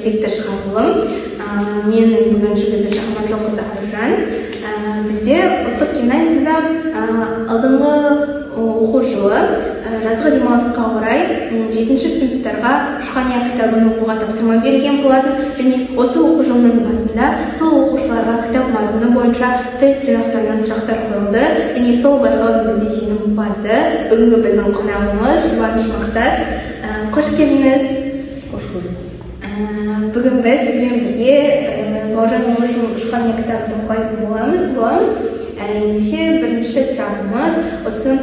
өзекті шығарылым. Мен бүгін жүргізуші Аманжолқызы Аружан. Бізде ұлттық гимназияда алдыңғы оқу жылы жазғы демалысқа орай 7-ші сыныптарға Рухания кітабын оқуға тапсырма берілген болатын, және осы оқу жылының басында сол оқушыларға кітап мазмұны бойынша тест жинақтарынан сұрақтар қойылды, және сол байқаудың бізде жеңімпазы бүгінгі біздің қонағымыз Жұбаныш Мақсат. Қош келдіңіз. Қош көрдік. Бүгін біз сізбен бірге Бауыржан Момышұлының Рухания кітабын талқылайтын боламыз. Ендеше бірінші сұрағымыз осы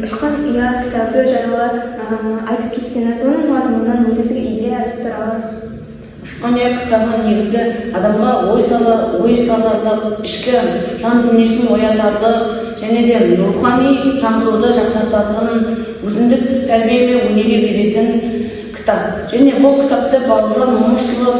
Рухания кітабы жайлы айтып кетсеңіз, оның мазмұнының негізгі идеясы туралы. Рухания кітабының негізі адамға ой саларлық, ішкі жан дүниесін оятарлық және де рухани жаңғыруды жақсартатын, өзіндік тәрбие мен өнеге беретін кітап. Және бұл кітапты Бауыржан Момышұлы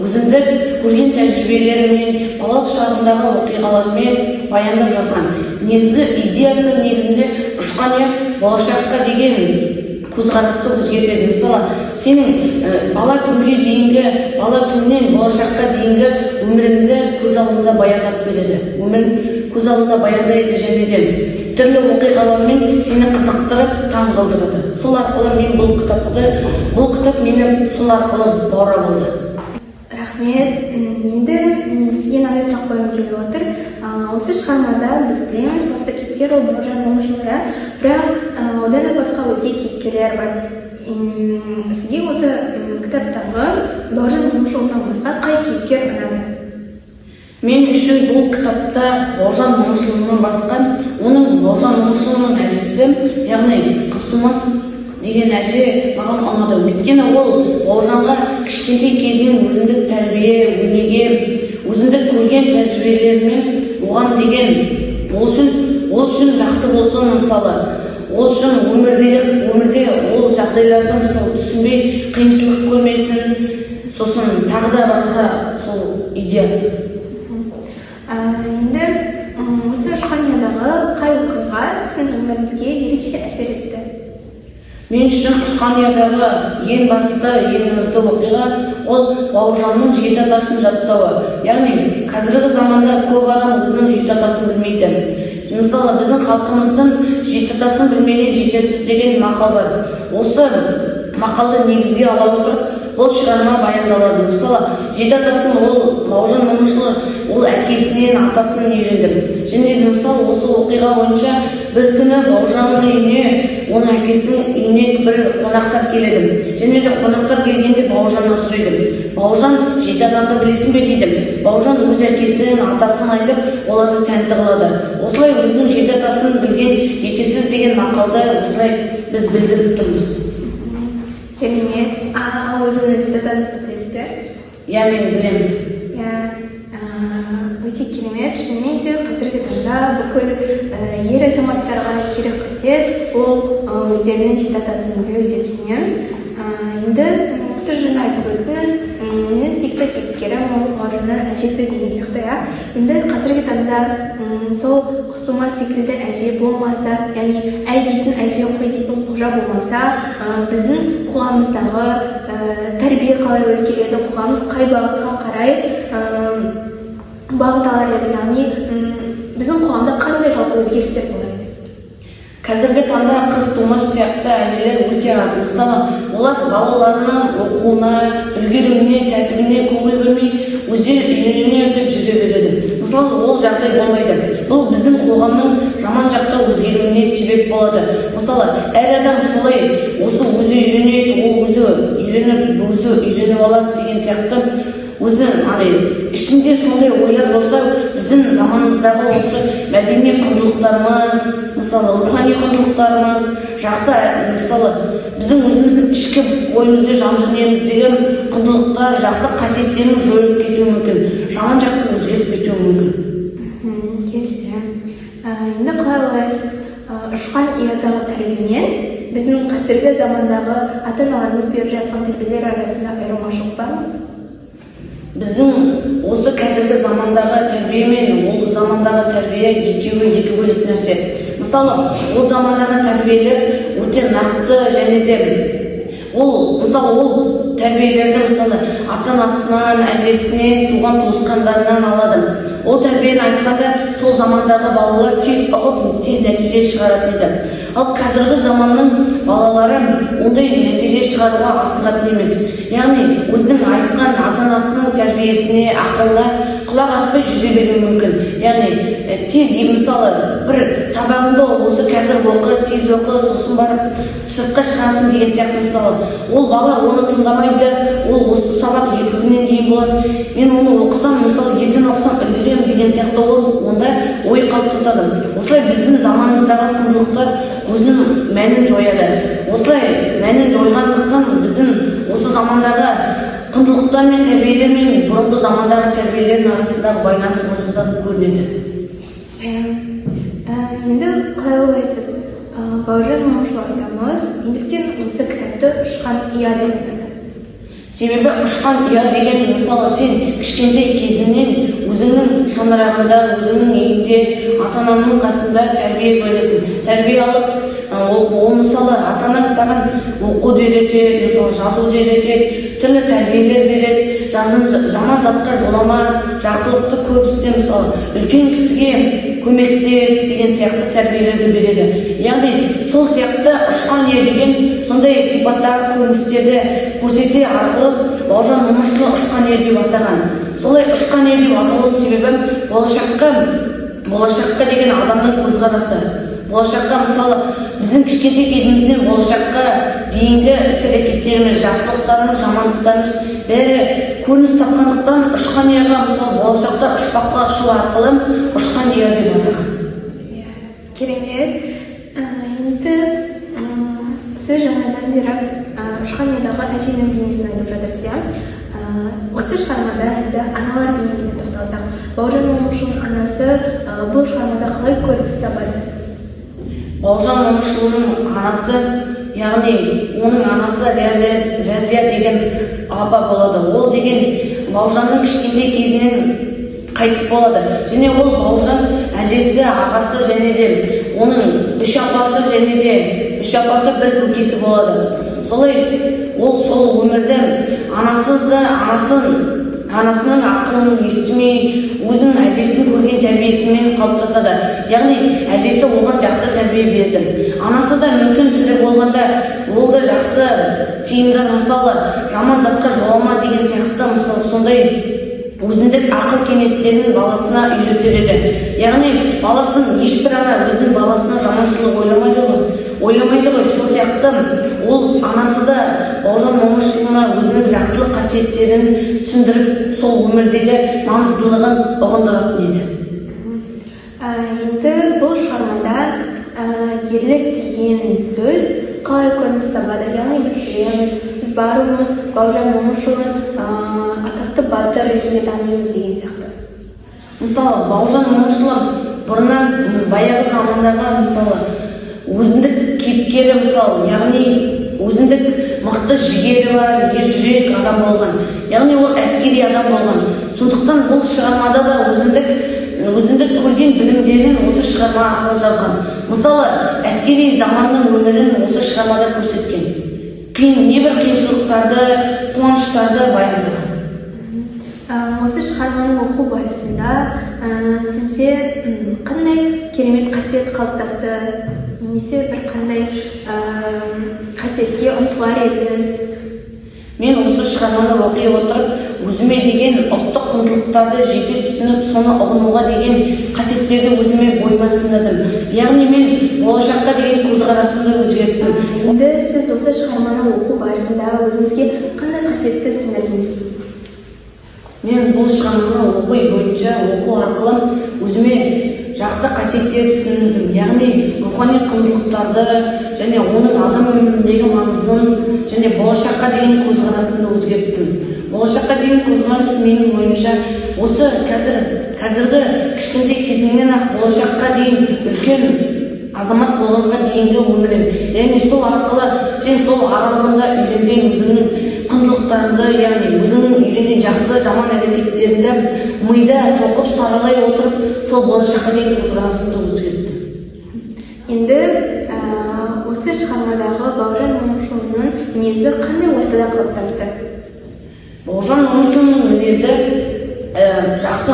өзіндік көрген тәжірибелерімен, балалық шағындағы оқиғалармен баяндап жазған. Негізгі идеясы негізінде Рухания болашаққа деген көзқарасты өзгертеді. Мысалы, сенің бала күннен болашаққа дейінгі өміріңді көз алдында баяндап береді. Өмірін көз алдында баяндайды және де түрлі оқиғалармен сені қызықтырып, таң қалдырады. Сол арқылы мен бұл кітап мені сол арқылы баурап алды. Рахмет. Енді сізге мынандай сұрақ қойғым келіп отыр. Осы шығармада біз білеміз, басты кейіпкер ол Бауыржан Момышұлы, бірақ одан да басқа өзге кейіпкерлер бар. Сізге осы кітаптағы Бауыржан Момышұлынан басқа қай кейіпкер ұнады? Мен үшін бұл кітапта Бауыржан Момышұлынан басқа оның Бауыржан Момышұлының әжесі, яғни Қызтумас деген әже маған ұнады. Өйткені ол Бауыржанға кішкентай кезінен өзіндік тәрбие, өнеге, өзіндік көрген тәжірибелерімен оған деген ол үшін жақсы болсын, мысалы, ол үшін өмірде ол жағдайларды мысалы түсінбей, қиыншылық көрмесін, сосын тағы да басқа сол идеясы. Енді осы Руханиядағы қай оқиға сіздің өміріңізге ерекше әсер етті? Мен үшін Руханиядағы ең басты, ең үздік оқиға ол Бауыржанның жеті атасын жаттауы. Яғни қазіргі заманда көп адам өзінің жеті атасын білмейді. Мысалы, біздің халқымыздың жеті атасын білмеген жетесіз деген мақал бар. Осы мақалды негізге ала отырып, бұл шығарма баяндалады. Мысалы, жеті атасын ол Бауыржан Момышұлы ол әкесінен, атасынан үйренді. Және де мысалы осы оқиға бойынша бір күні Бауыржанның үйіне, оның әкесінің үйіне бір қонақтар келеді. Және де қонақтар келгенде Бауыржаннан сұрайды. Бауыржан жеті атаны білесің бе дейді. Бауыржан өз әкесін, атасын айтып, оларды тәнті қылады. Осылай өзінің жеті атасын білген жетесіз деген мақалды осылай біз білдіріп тұрмыз. Керемет. Өзіңіз жеті атаңызды білесіз бе? Иә, мен білемін. Өте керемет. Шынымен де қазіргі таңда бүкіл ер азаматтарға керек қасиет ол өздерінің жеті атасын білу деп сенемін. Енді сіз жаңа айтып өттіңіз, менің сүйікті кейіпкерім ол Бауыржанның әжесі деген сияқты. Енді қазіргі таңда сол Қызтумас секілді әже болмаса, яғни әй дейтін әже, қой дейтін қожа болмаса, біздің қоғамымыздағы тәрбие қалай өзгереді, қоғамымыз қай бағытқа қарай бағыт алар еді, яғни біздің қоғамда қандай жалпы өзгерістер болады? Қазіргі таңда Қызтумас сияқты әжелер өте аз. Мысалы, олар балаларының оқуына, үлгеруіне, тәртібіне көңіл бөлмей, өздері үйрене деп жүре береді. Мысалы, ол жағдай болмайды. Бұл біздің қоғамның жаман жаққа өзгеруіне себеп болады. Мысалы, әр адам солай өзі үйренеді, ол өзі үйреніп алады деген сияқты ішінде сондай ойлар болса, біздің заманымыздағы осы мәдени құндылықтарымыз, мысалы, рухани құндылықтарымыз, жақсы, мысалы, біздің өзіміздің ішкі ойымызда, жан дүниеміздегі құндылықтар, жақсы қасиеттеріміз жойылып кетуі мүмкін, жаман жақты өзгеріп кетуі мүмкін. Келісемін. Енді қалай ойлайсыз, Руханиядағы тәрбиемен біздің қазіргі замандағы ата-аналарымыз беріп жатқан тәрбиелер арасында айырмашылық бар ма? Біздің осы қазіргі замандағы тәрбие мен ол замандағы тәрбие екеуі екі бөлек нәрсе. Мысалы, ол замандағы тәрбиелер өте нақты және де ол тәрбиелерді мысалы ата-анасынан, әжесінен, туған туысқандарынан алады. Ол тәрбиені айтқанда сол замандағы балалар тез ұғып, тез нәтиже шығаратын еді. Ал қазіргі заманның балалары ондай нәтиже шығаруға асығатын емес. Яғни өзінің айтқан ата-анасының тәрбиесіне, ақылына құлақ аспай жүре беруі мүмкін. Яғни тез мысалы бір сабағында осы қазір оқы, тез оқы, сосын барып сыртқа шығасың деген сияқты мысалы. Ол бала оны тыңдамайды, ол осы сабақ 2 күннен кейін болады. Мен оны оқысам, мысалы ертең оқысам үлгеремін деген сияқты ол онда ой қалыптасады. Осылай біздің заманымыздағы құндылықтар өзінің мәнін жояды. Осылай мәнін жойғандықтан біздің осы замандағы құндылықтар мен тәрбиелер мен бұрынғы замандағы тәрбиелердің арасындағы байланыс осыдан көрінеді. Енді қалай ойлайсыз, Бауыржан Момышұлы атамыз неліктен осы кітапты ұшқан ұя деп атады? Себебі ұшқан ұя деген мысалы сен кішкентай кезіңнен өзіңнің шаңырағында, өзіңнің үйінде, ата-анаңның қасында тәрбие көресің. Тәрбие алып, ол мысалы ата-анаң саған оқуды үйретеді, мысалы жазуды үйретеді, түрлі тәрбиелер береді. Жаман затқа жолама, жақсылықты көп істе, мысалы үлкен кісіге көмектес деген сияқты тәрбиелерді береді. Яғни сол сияқты ұшқан ұя деген сондай сипаттағы көріністерді көрсете арқылы Бауыржан Момышұлы ұшқан ұя деп атаған. Солай ұшқан ұя деп аталуының себебі болашаққа деген адамның көзқарасы. Болашаққа мысалы біздің кішкентай кезімізден болашаққа дейінгі іс-әрекеттеріміз, жақсылықтарымыз, жамандықтарымыз бәрі көрініс тапқандықтан ұшқан ұяға мысалы болашақта ұшпаққа ұшу арқылы ұшқан ұя деп атаған. Керемет. Енді сіз жаңадан бері ұшқан ұядағы әженің бейнесін айтып жатырсыз, иә? Осы шығармада енді аналар бейнесіне тоқталсақ, Бауыржан Момышұлының анасы бұл шығармада қалай көрініс табады? Бауыржан Момышұлының анасы, яғни оның анасы Рәзия деген апа болады. Ол деген Бауыржанның кішкентай кезінен қайтыс болады. Және ол Бауыржан әжесі, ағасы және де оның 3 апасы және де 3 апасы бір көкесі болады. Солай ол сол өмірді анасының ақылын естімей, өзінің әжесінің көрген тәрбиесімен қалыптасады. Яғни әжесі оған жақсы тәрбие берді. Анасы да мүмкін тірі болғанда ол да жақсы тиімді, мысалы жаман затқа жолама деген сияқты мысалы сондай өзіндік ақыл кеңестерін баласына үйретер еді. Яғни баласының ешбір ана өзінің баласына жаманшылық ойламайды ғой. Сол сияқты ол анасы да Бауыржан Момышұлына өзінің жақсылық қасиеттерін түсіндіріп, сол өмірдегі маңыздылығын ұғындыратын еді. Енді бұл шығармада ерлік деген сөз қалай көрініс табады? Яғни біз білеміз, біз барлығымыз Бауыржан Момышұлын атақты батыр ретінде танимыз деген сияқты. Мысалы Бауыржан Момышұлы бұрыннан баяғы замандағы мысалы өзіндік кейіпкері, мысалы яғни өзіндік мықты жігері бар, ержүрек адам болған. Яғни ол әскери адам болған. Сондықтан бұл шығармада да өзіндік көрген білімдерін осы шығарма арқылы жазған. Мысалы әскери заманның өмірін осы шығармада көрсеткен. Небір қиыншылықтарды, қуаныштарды баяндаған. Осы шығарманы оқу барысында сізде қандай керемет қасиет қалыптасты? Немесе бір қандай қасиетке ұмтылар едіңіз? Мен осы шығарманы оқи отырып, өзіме деген ұлттық құндылықтарды жете түсініп, соны ұғынуға деген қасиеттерді өзіме бойыма сіңірдім. Яғни мен болашаққа деген көзқарасымды өзгерттім. Енді сіз осы шығарманы оқу барысында өзіңізге қандай қасиетті сіңірдіңіз? Мен бұл шығарманы оқу арқылы өзіме жақсы қасиеттерді сіңірдім. Яғни рухани құндылықтарды және оның адам өміріндегі маңызын және болашаққа деген көзқарасымды өзгерттім. Болашаққа деген көзқарас менің ойымша осы қазіргі кішкентай кезіңнен ақ болашаққа дейін үлкен азамат болғанға дейінгі өмірің. Яғни сол арқылы сен сол аралығында үйренген өзіңнің құндылықтарыңды, яғни өзіңнің үйренген жақсы жаман әрекеттеріңді мида тоқып саралай отырып, сол болашаққа деген көзқарасымды өзгертті. Енді осы шығармадағы Бауыржан Момышұлының мінезі қандай ортада қалыптасты? Бауыржан Момышұлының мінезі жақсы.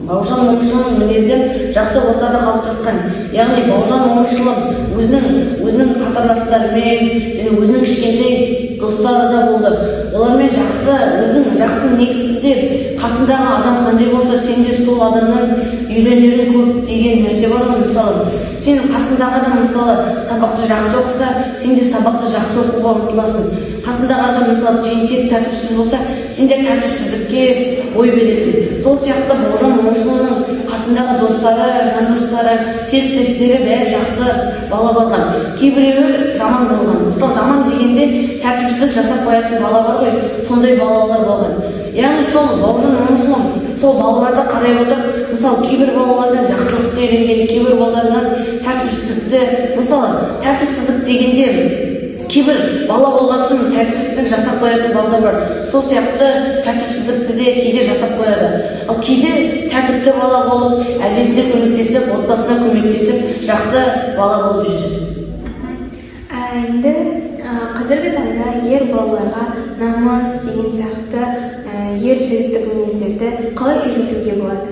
Бауыржан Момышұлының мінезі жақсы ортада қалыптасқан. Яғни Бауыржан Момышұлы өзінің қатарластарымен және өзінің кішкентай достары да болды. Олармен жақсы негізінде қасындағы адам қандай болса, сен де сол адамнан үйренерің көп деген нәрсе бар ғой. Мысалы, сен қасындағы адам мысалы сабақты жақсы оқыса, сен де сабақты жақсы оқуға ұмтыласың. Қасындағы адам мысалы тентек, тәртіпсіз болса, сен де тәртіпсіздікке бой бересің. Сол сияқты Бауыржан Момышұлының қасындағы достары, жандостары, серіктестері бәрі жақсы бала болған. Кейбіреуі жаман болған. Мысалы, жаман дегенде тәртіпсіздік жасап қоятын бала бар ғой, сондай балалар болған. Яғни сол Бауыржан Момышұлы сол балаларды қарай отырып, мысалы, кейбір балалардан жақсылықты үйренген, кейбір балаларынан тәртіпсіздікті, мысалы, тәртіпсіздік дегенде кейбір бала болғасын тәртіпсіздік жасап қоятын балалар бар. Сол сияқты тәртіпсіздікті де кейде жасап қояды. Ал кейде тәртіпті бала болып, әжесіне көмектесіп, отбасына көмектесіп, жақсы бала болып жүреді. Енді қазіргі таңда ер балаларға намыс деген сияқты ержүректік мінездерді қалай үйретуге болады?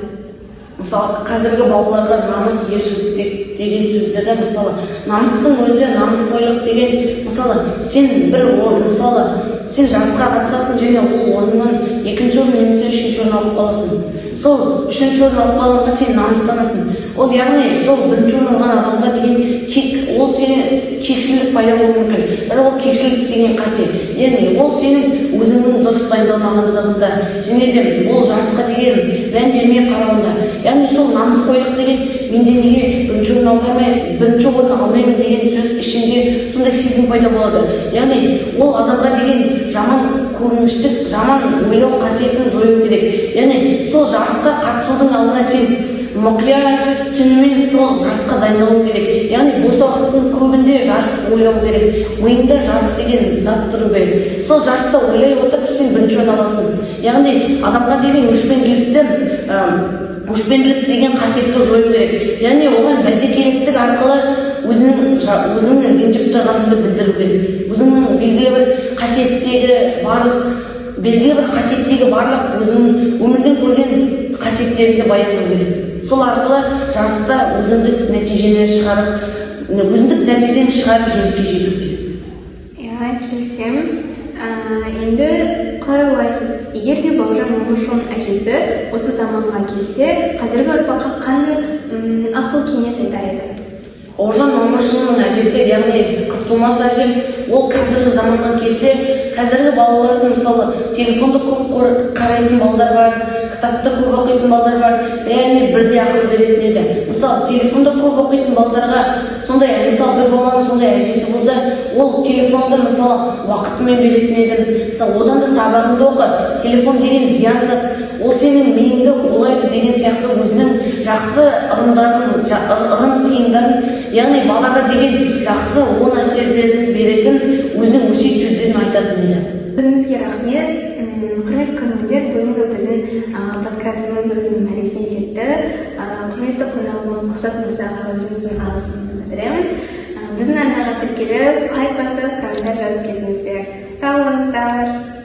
Мысалы, қазіргі балаларға намыс, ержүректік деген сөздерді, мысалы, намыстың өзі, намысқойлық деген, мысалы, сен жарысқа қатысасың және ол орыннан екінші орын немесе үшінші орын алып қаласың. Сол үшінші орын алып қалғанға сен намыстанасың. Ол яғни сол бірінші орын алған адамға деген ол сені кекшілік пайда болуы мүмкін. Бірақ ол кекшілік деген қате. Яғни ол сенің өзіңнің дұрыс дайындалмағандығында және де ол жарысқа деген мән бермей қарауында. Яғни сол намысқойлық деген менде неге бірінші орын алмаймын деген сөз ішінде сондай сезім пайда болады. Яғни ол адамға деген жаман көрініштік, жаман ойлау қасиетін жою керек. Яғни сол жарысқа қатысудың алдында сен мұқият түнімен сол жарысқа дайындалу керек. Яғни бос уақыттың көбінде жарыс ойлау керек. Миыңда жарыс деген зат тұру керек. Сол жарыста ойлай отырып сен бірінші орын аласың. Яғни адамға деген өшпенділік деген қасиетті жою керек. Яғни оған бәсекелестік арқылы өзінің ренжіп тұрғаныңды білдіру керек. Өзіңнің белгілі бір қасиеттегі барлық өзіңнің өмірден көрген қасиеттеріңді баяндау керек. Сол арқылы жарыста өзіндік нәтижені шығарып жеңіске жету керек. Келісемін. Енді қалай ойлайсыз, егер де Бауыржан Момышұлының әжесі осы заманға келсе, қазіргі ұрпаққа қандай ақыл кеңес айтар еді? Бауыржан Момышұлының әжесі, яғни қыз тумас әжем, ол қазіргі заманға келсе, қазіргі балалардың мысалы телефонды көп қарайтын балалар бар, кітапты көп оқитын балалар бар, бәріне бірдей ақыл беретін еді. Мысалы, телефонды көп оқитын балаларға сондай, мысалы, бір баланың сондай әжесі болса, ол телефонды мысалы уақытымен беретін еді. Мысалы, одан да сабағыңды оқы, телефон деген зиян зат, ол сенің миыңды улайды деген сияқты өзінің жақсы ырым тиымдарын, яғни балаға деген жақсы оң әсердерін беретін өзінің өсиет сөздерін айтатын еді. Өзіңізге рахмет. Құрметті көрермендер, бүгінгі біздің подкастымыз өзінің мәресіне жетті. Құрметті қонағымыз Мақсат Мырзаға өзіміздің алғысымызды білдіреміз. Біздің арнаға тіркеліп, лайк басып, комментарий жазып кетіңіздер. Сау болыңыздар.